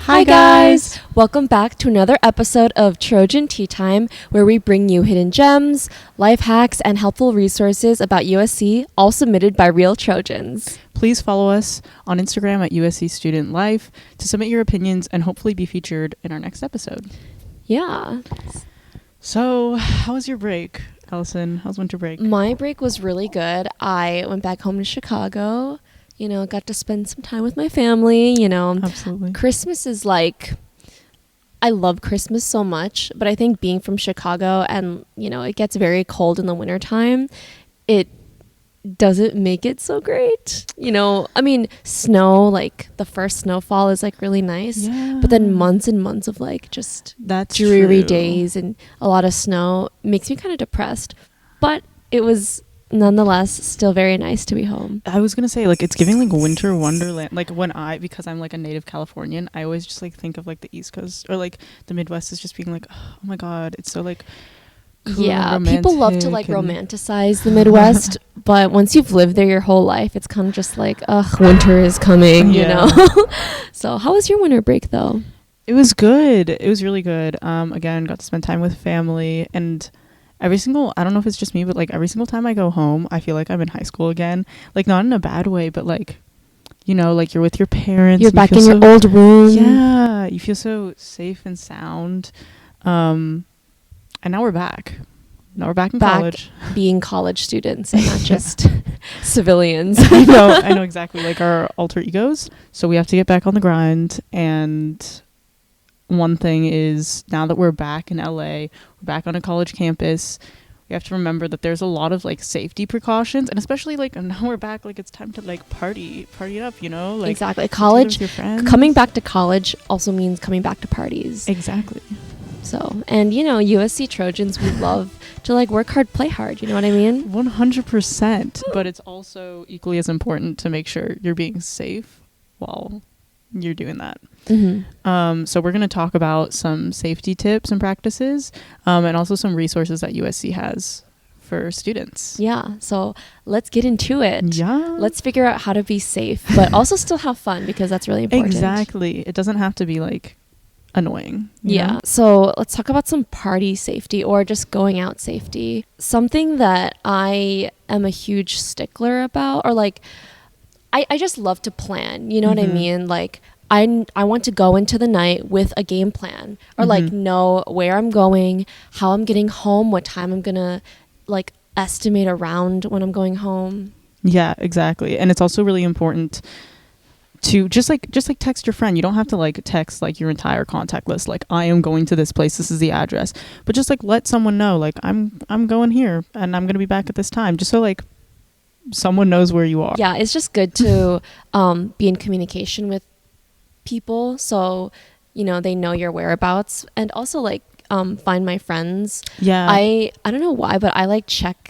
Hi guys! Welcome back to another episode of Trojan Tea Time, where we bring you hidden gems, life hacks, and helpful resources about USC, all submitted by real Trojans. Please follow us on Instagram at USC Student Life to submit your opinions and hopefully be featured in our next episode. Yeah. So, how was your break, Allison? How's winter break? My break was really good. I went back home to Chicago. Got to spend some time with my family, Absolutely. Christmas is I love Christmas so much, but I think being from Chicago and, it gets very cold in the wintertime, it doesn't make it so great. Snow, the first snowfall is really nice, Yeah. but then months and months of just That's dreary true. days and a lot of snow makes me kind of depressed, but it was nonetheless still very nice to be home. I was gonna say it's giving winter wonderland. Because I'm a native Californian, I always just think of the East Coast or the Midwest is just being oh my god, it's so cool, yeah, and people love to romanticize the Midwest, but once you've lived there your whole life, it's kind of just winter is coming, So how was your winter break though? It was good. It was really good. Again, got to spend time with family, and I don't know if it's just me, but every single time I go home, I feel like I'm in high school again. Not in a bad way, but you're with your parents. You're back in your old room. Yeah, you feel so safe and sound. And now we're back. Now we're back in college. Being college students and not just civilians. I know exactly. Our alter egos. So we have to get back on the grind. And one thing is, now that we're back in LA, we're back on a college campus, we have to remember that there's a lot of safety precautions, and especially now we're back, it's time to party it up, exactly. College, with your friends. coming back to college also means coming back to parties. Exactly. So, and USC Trojans, we love to work hard, play hard, you know what I mean? 100%. But it's also equally as important to make sure you're being safe while you're doing that. Mm-hmm. So we're going to talk about some safety tips and practices, and also some resources that USC has for students. Yeah, so let's get into it. Yeah. Let's figure out how to be safe, but also still have fun, because that's really important. Exactly. It doesn't have to be annoying. Yeah. know? So let's talk about some party safety or just going out safety. Something that I am a huge stickler about, or I just love to plan, you know what I mean? I want to go into the night with a game plan, or know where I'm going, how I'm getting home, what time I'm gonna estimate around when I'm going home. Yeah, exactly. And it's also really important to just text your friend. You don't have to text your entire contact list, I am going to this place, this is the address, but just let someone know I'm going here and I'm gonna be back at this time, just so someone knows where you are. Yeah, it's just good to be in communication with people, so they know your whereabouts, and also find my friends. Yeah, I don't know why, but I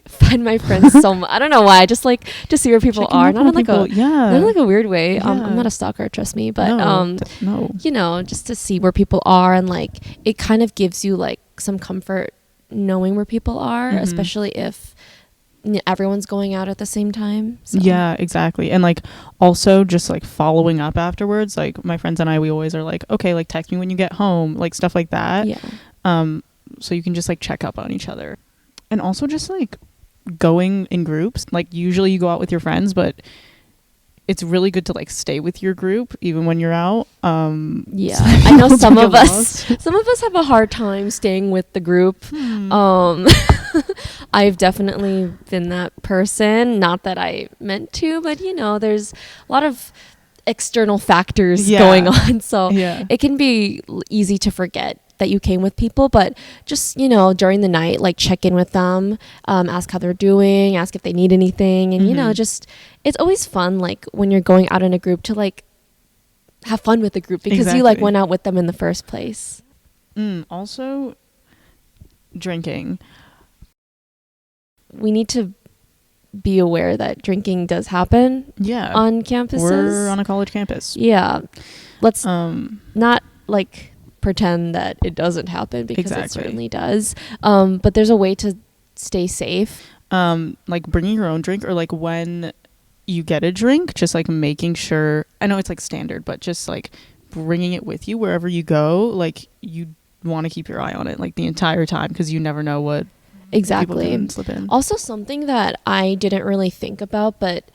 find my friends so much. I don't know why. I just to see where people checking are, up not on in people. not in a weird way. Yeah. I'm not a stalker, trust me, but no. Just to see where people are, and it kind of gives you some comfort knowing where people are, especially if everyone's going out at the same time. So. Yeah, exactly. And also just following up afterwards, my friends and I, we always are okay, text me when you get home, stuff like that. Yeah. So you can just check up on each other, and also just going in groups. Usually you go out with your friends, but it's really good to stay with your group even when you're out. Yeah, I know some of us have a hard time staying with the group. I've definitely been that person, not that I meant to, but there's a lot of external factors going on, so it can be easy to forget that you came with people, but just during the night, check in with them, ask how they're doing, ask if they need anything, and just, it's always fun when you're going out in a group to have fun with the group, because you went out with them in the first place. Also, drinking. We need to be aware that drinking does happen on campuses. We're on a college campus. Yeah, let's not pretend that it doesn't happen, because it certainly does, but there's a way to stay safe. Bringing your own drink, or when you get a drink, just making sure, I know it's standard, but just bringing it with you wherever you go, like you want to keep your eye on it like the entire time, because you never know what exactly people can slip in. Also, something that I didn't really think about, but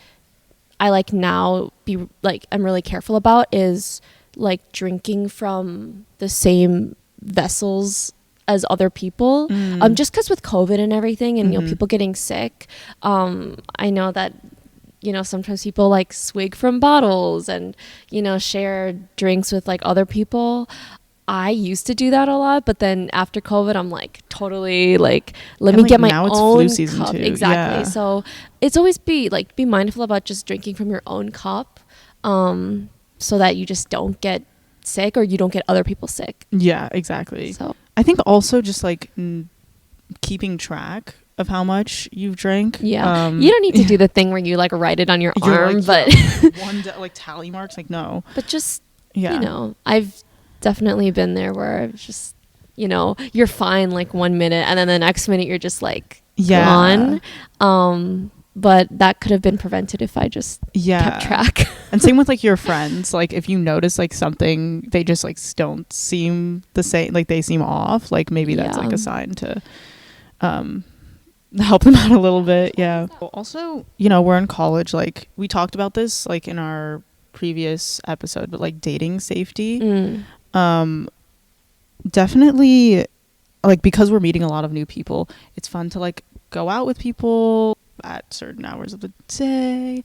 I like now be like I'm really careful about, is like drinking from the same vessels as other people. Just because with COVID and everything, and you know, people getting sick, I know that, you know, sometimes people like swig from bottles and, you know, share drinks with like other people. I used to do that a lot, but then after COVID, I'm like totally like, let me get my now it's own flu season cup. too. Exactly. Yeah. So it's always be mindful about just drinking from your own cup, so that you just don't get sick or you don't get other people sick. Yeah, exactly. So I think also just like keeping track of how much you've drank. Yeah. You don't need to do the thing where you like write it on your arm, like, but like tally marks, like no. But just, you know, I've definitely been there where I've just, you know, you're fine like 1 minute and then the next minute you're just like gone. But that could have been prevented if I just kept track. And same with like your friends, like if you notice like something, they just like don't seem the same, like they seem off, like maybe that's like a sign to help them out a little bit. Yeah. Also, you know, we're in college, like we talked about this like in our previous episode, but like dating safety, definitely, like because we're meeting a lot of new people, it's fun to like go out with people at certain hours of the day.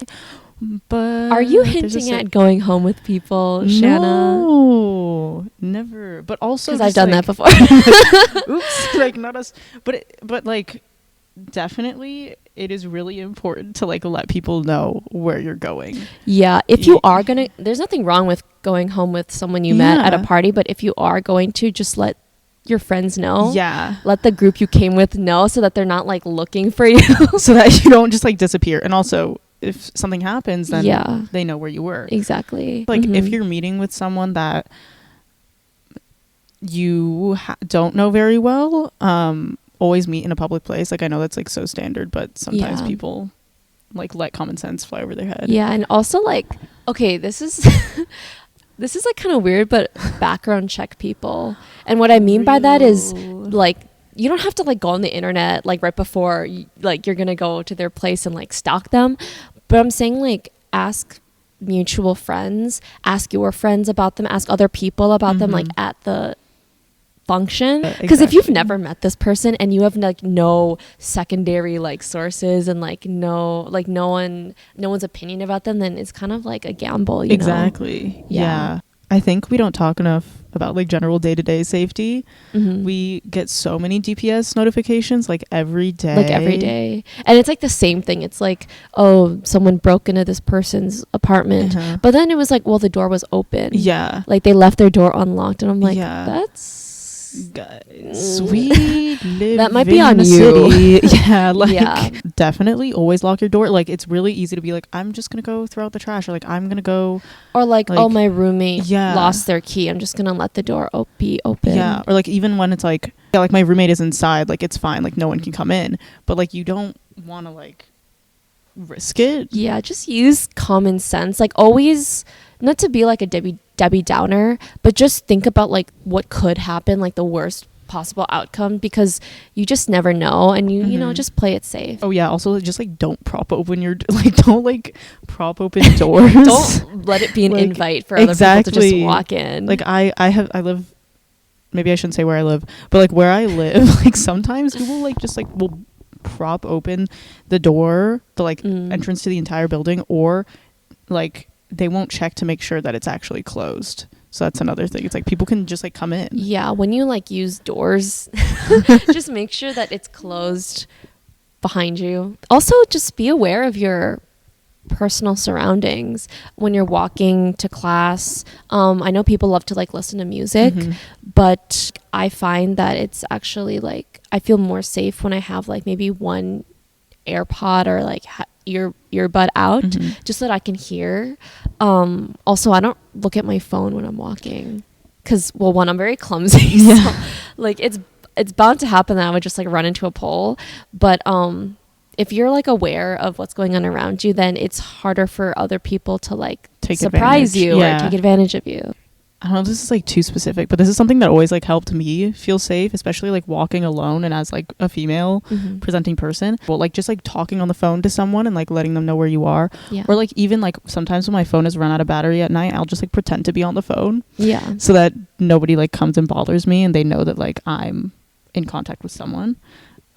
But are you hinting at going home with people, Shanna? No, never. But also because I've done that before. Oops, like not us. But like definitely, it is really important to like let people know where you're going. Yeah, if you are gonna, there's nothing wrong with going home with someone you met at a party, but if you are going to, just let your friends know. Yeah, let the group you came with know, so that they're not like looking for you, so that you don't just like disappear. And also, if something happens, then they know where you were. Exactly. Like if you're meeting with someone that you don't know very well, always meet in a public place. Like I know that's like so standard, but sometimes people like let common sense fly over their head. Yeah. And also like, okay, this is this is like kind of weird, but background check people. And what I mean by that is like, you don't have to like go on the internet like right before like you're gonna go to their place and like stalk them, but I'm saying like ask mutual friends, ask your friends about them, ask other people about them like at the function, because if you've never met this person and you have like no secondary like sources and like no one's opinion about them, then it's kind of like a gamble, you know? Yeah. I think we don't talk enough about like general day-to-day safety. We get so many DPS notifications like every day, and it's like the same thing. It's like, oh, someone broke into this person's apartment, but then it was like, well, the door was open, like they left their door unlocked, and I'm like, that's guys, we live that might in be on the you. City. Definitely always lock your door. Like it's really easy to be like, I'm just gonna go throw out the trash, or like I'm gonna go, or like oh, my roommate lost their key, I'm just gonna let the door be open. Or like even when it's like like my roommate is inside, like it's fine, like no one can come in, but like you don't want to like risk it. Just use common sense, like always, not to be like a Debbie Downer, but just think about like what could happen, like the worst possible outcome, because you just never know, and you know, just play it safe. Also just like don't prop open your don't prop open doors. Don't let it be an invite for other people to just walk in. Like I live, maybe I shouldn't say where I live, but like where I live, like sometimes people like just like will prop open the door, the like entrance to the entire building, or like they won't check to make sure that it's actually closed. So that's another thing. It's like people can just like come in. Yeah, when you like use doors, just make sure that it's closed behind you. Also, just be aware of your personal surroundings when you're walking to class. I know people love to like listen to music, but I find that it's actually like I feel more safe when I have like maybe one AirPod or like earbud out, just so that I can hear. Also, I don't look at my phone when I'm walking, because well, one, I'm very clumsy, so like it's bound to happen that I would just like run into a pole. But if you're like aware of what's going on around you, then it's harder for other people to like surprise you or take advantage of you. I don't know if this is like too specific, but this is something that always like helped me feel safe, especially like walking alone and as like a female presenting person. Well, like just like talking on the phone to someone and like letting them know where you are. Yeah. Or like even like sometimes when my phone has run out of battery at night, I'll just like pretend to be on the phone. Yeah. So that nobody like comes and bothers me and they know that like I'm in contact with someone.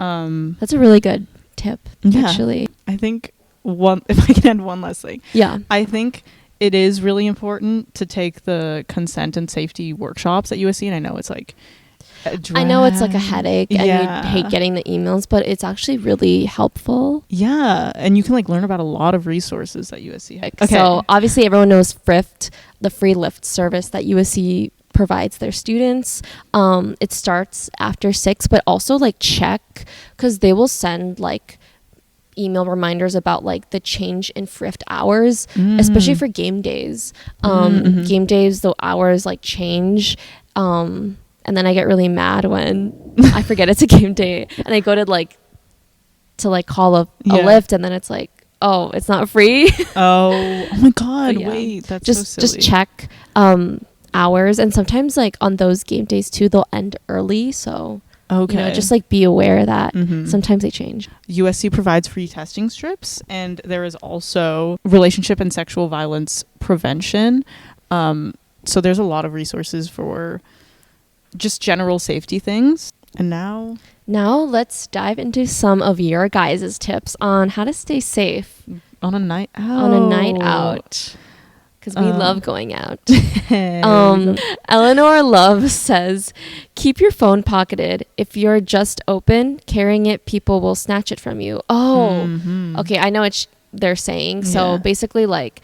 That's a really good tip, actually. I think if I can add one last thing. Yeah. I think it is really important to take the consent and safety workshops at USC, and I know it's like I know it's like a headache and you hate getting the emails, but it's actually really helpful. Yeah, and you can like learn about a lot of resources that USC has. Okay. So obviously everyone knows Frift, the free Lyft service that USC provides their students. It starts after 6, but also like check, because they will send like email reminders about like the change in Frift hours, especially for game days. Game days, the hours like change, and then I get really mad when I forget it's a game day and I go to call a Lyft, and then it's like, oh, it's not free. oh my god. Wait, that's so silly. Just check hours, and sometimes like on those game days too, they'll end early, so okay, just like be aware that sometimes they change. USC provides free testing strips, and there is also relationship and sexual violence prevention. So there's a lot of resources for just general safety things. And now let's dive into some of your guys' tips on how to stay safe on a night out. Because we love going out. Eleanor Love says, keep your phone pocketed. If you're just open, carrying it, people will snatch it from you. Oh, okay. I know what they're saying. So basically, like,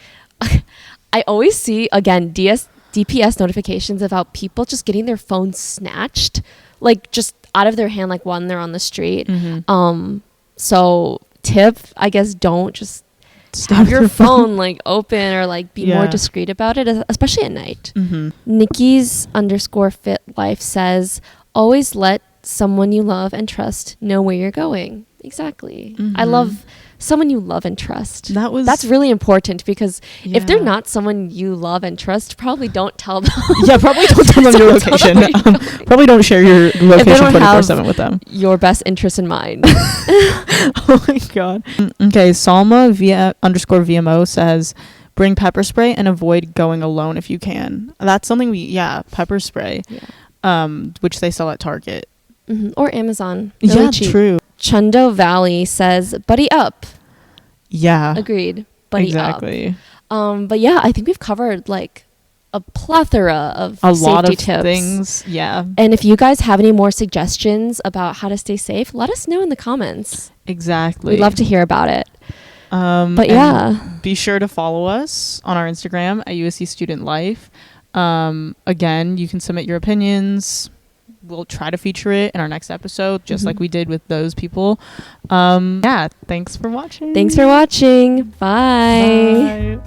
I always see, again, DPS notifications about people just getting their phones snatched, like just out of their hand, like when they're on the street. So tip, I guess, don't just have your phone like open, or like be more discreet about it, especially at night. Nikki's _fit life says, always let someone you love and trust know where you're going. Exactly. I love someone you love and trust. That's really important, because if they're not someone you love and trust, probably don't tell them. Probably don't tell them your location. Probably don't share your location 24/7 with them. Your best interest in mind. Oh my god. Okay, Salma _VMO says, bring pepper spray and avoid going alone if you can. That's something pepper spray, which they sell at Target. Or Amazon. Really cheap. True. Chundo Valley says, buddy up. Yeah. Agreed. Buddy up. But yeah, I think we've covered like a plethora of safety tips. Things. Yeah. And if you guys have any more suggestions about how to stay safe, let us know in the comments. Exactly. We'd love to hear about it. But yeah. Be sure to follow us on our Instagram at USC Student Life. Again, you can submit your opinions. We'll try to feature it in our next episode, just like we did with those people. Thanks for watching. Bye.